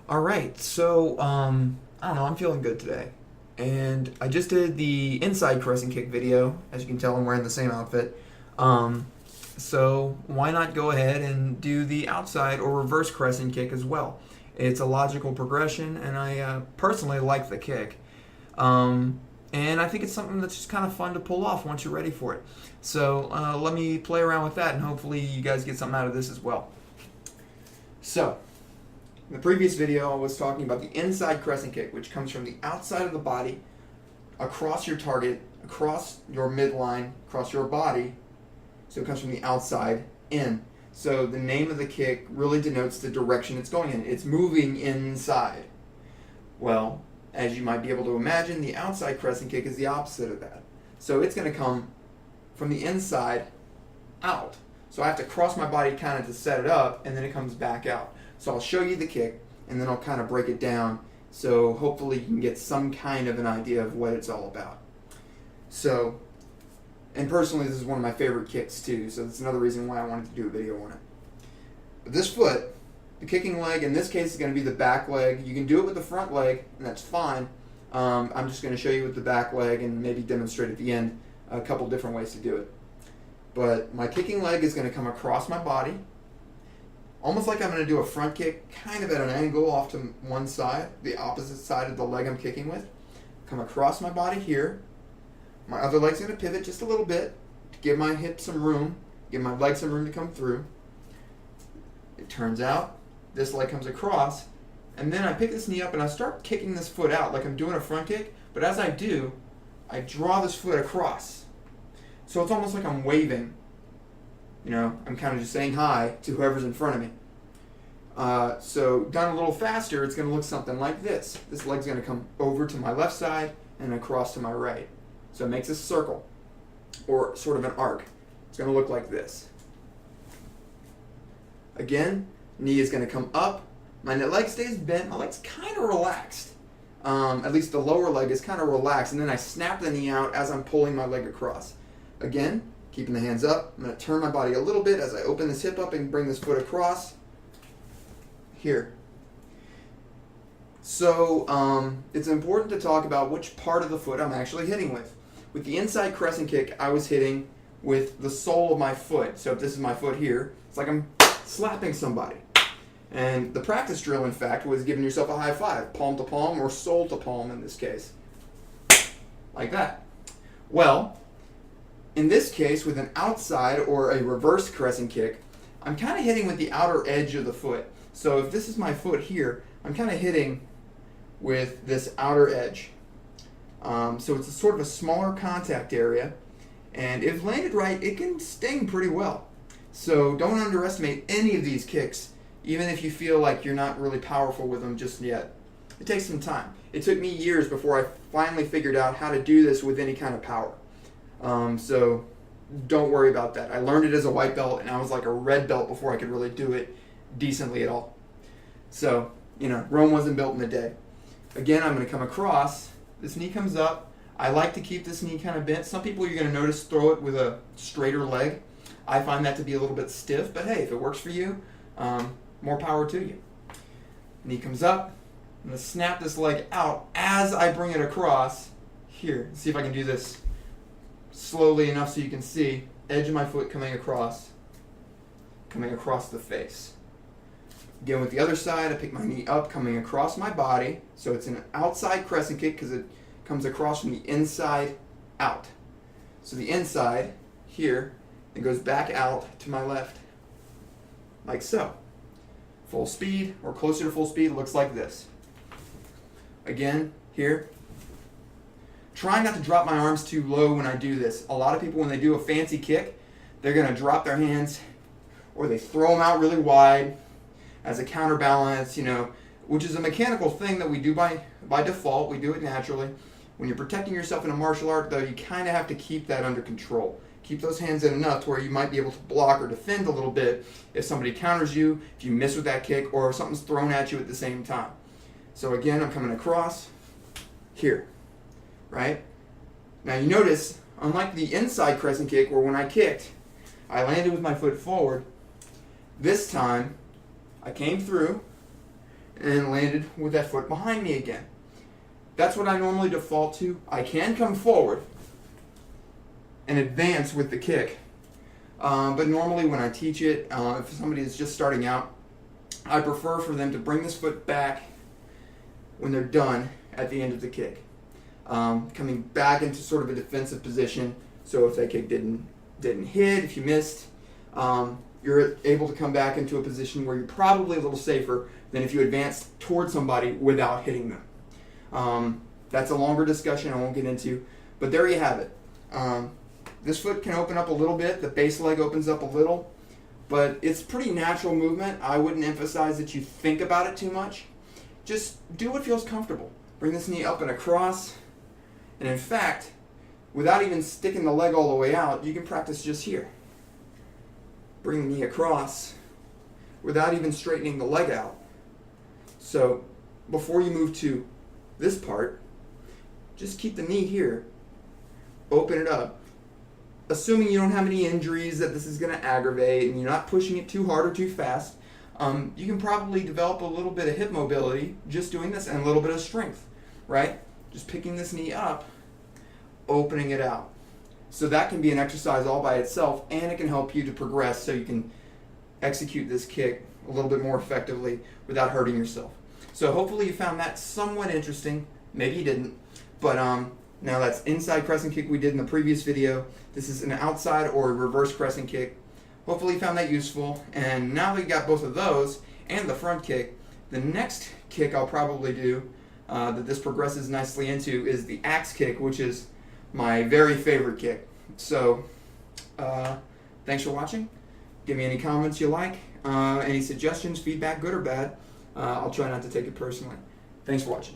All right, so I don't know. I'm feeling good today, and I just did the inside crescent kick video. As you can tell, I'm wearing the same outfit. Um, so why not go ahead and do the outside or reverse crescent kick as well? It's a logical progression, and I personally like the kick. Um, and I think it's something that's just kind of fun to pull off once you're ready for it. So let me play around with that, and hopefully you guys get something out of this as well. So. In the previous video, I was talking about the inside crescent kick, which comes from the outside of the body, across your target, across your midline, across your body. So it comes from the outside in. So the name of the kick really denotes the direction it's going in. It's moving inside. Well, as you might be able to imagine, the outside crescent kick is the opposite of that. So it's going to come from the inside out. So I have to cross my body kind of to set it up, and then it comes back out. So I'll show you the kick, and then I'll kind of break it down, so hopefully you can get some kind of an idea of what it's all about. So, and personally this is one of my favorite kicks too, so that's another reason why I wanted to do a video on it. But this foot, the kicking leg, in this case is going to be the back leg. You can do it with the front leg, and that's fine. I'm just going to show you with the back leg and maybe demonstrate at the end a couple different ways to do it. But my kicking leg is going to come across my body, almost like I'm going to do a front kick, kind of at an angle off to one side, the opposite side of the leg I'm kicking with. Come across my body here. My other leg's going to pivot just a little bit to give my hip some room, give my leg some room to come through. It turns out this leg comes across, and then I pick this knee up and I start kicking this foot out like I'm doing a front kick, but as I do, I draw this foot across. So it's almost like I'm waving. You know, I'm kind of just saying hi to whoever's in front of me. So done a little faster, it's going to look something like this. This leg's going to come over to my left side and across to my right. So it makes a circle, or sort of an arc. It's going to look like this. Again, knee is going to come up. My leg stays bent. My leg's kind of relaxed. At least the lower leg is kind of relaxed. And then I snap the knee out as I'm pulling my leg across. Again, keeping the hands up. I'm going to turn my body a little bit as I open this hip up and bring this foot across. Here. So it's important to talk about which part of the foot I'm actually hitting with. With the inside crescent kick, I was hitting with the sole of my foot. So if this is my foot here, it's like I'm slapping somebody. And the practice drill, in fact, was giving yourself a high five, palm to palm or sole to palm in this case. Like that. Well, in this case, with an outside or a reverse crescent kick, I'm kind of hitting with the outer edge of the foot. So if this is my foot here, I'm kind of hitting with this outer edge. So it's a sort of a smaller contact area, and if landed right, it can sting pretty well. So don't underestimate any of these kicks, even if you feel like you're not really powerful with them just yet. It takes some time. It took me years before I finally figured out how to do this with any kind of power. So don't worry about that. I learned it as a white belt, and I was like a red belt before I could really do it decently at all. So, you know, Rome wasn't built in a day. Again, I'm going to come across. This knee comes up. I like to keep this knee kind of bent. Some people, you're going to notice, throw it with a straighter leg. I find that to be a little bit stiff, but hey, if it works for you, more power to you. Knee comes up. I'm going to snap this leg out as I bring it across. Here, see if I can do this slowly enough so you can see edge of my foot coming across the face. Again, with the other side, I pick my knee up, coming across my body. So it's an outside crescent kick because it comes across from the inside out. So the inside here, it goes back out to my left, like so. Full speed, or closer to full speed, looks like this. Again, here. Try not to drop my arms too low when I do this. A lot of people, when they do a fancy kick, they're going to drop their hands, or they throw them out really wide as a counterbalance, you know, which is a mechanical thing that we do by default. We do it naturally. When you're protecting yourself in a martial art, though, you kind of have to keep that under control. Keep those hands in enough to where you might be able to block or defend a little bit if somebody counters you, if you miss with that kick, or if something's thrown at you at the same time. So again, I'm coming across here, right? Now you notice, unlike the inside crescent kick where when I kicked, I landed with my foot forward, this time I came through, and landed with that foot behind me again. That's what I normally default to. I can come forward and advance with the kick, but normally when I teach it, if somebody is just starting out, I prefer for them to bring this foot back when they're done at the end of the kick, coming back into sort of a defensive position. So if that kick didn't hit, if you missed, you're able to come back into a position where you're probably a little safer than if you advanced towards somebody without hitting them. That's a longer discussion I won't get into, but there you have it. This foot can open up a little bit, the base leg opens up a little, but it's pretty natural movement. I wouldn't emphasize that you think about it too much. Just do what feels comfortable. Bring this knee up and across, and in fact, without even sticking the leg all the way out, you can practice just here. Bring the knee across without even straightening the leg out. So before you move to this part, just keep the knee here, open it up. Assuming you don't have any injuries that this is going to aggravate and you're not pushing it too hard or too fast, you can probably develop a little bit of hip mobility just doing this and a little bit of strength, right? Just picking this knee up, opening it out. So that can be an exercise all by itself, and it can help you to progress so you can execute this kick a little bit more effectively without hurting yourself. So hopefully you found that somewhat interesting. Maybe you didn't, but now that's inside crescent kick we did in the previous video. This is an outside or reverse crescent kick. Hopefully you found that useful. And now that you got both of those and the front kick, the next kick I'll probably do that this progresses nicely into is the axe kick, which is my very favorite kick. So thanks for watching. Give me any comments you like, any suggestions, feedback, good or bad. I'll try not to take it personally. Thanks for watching.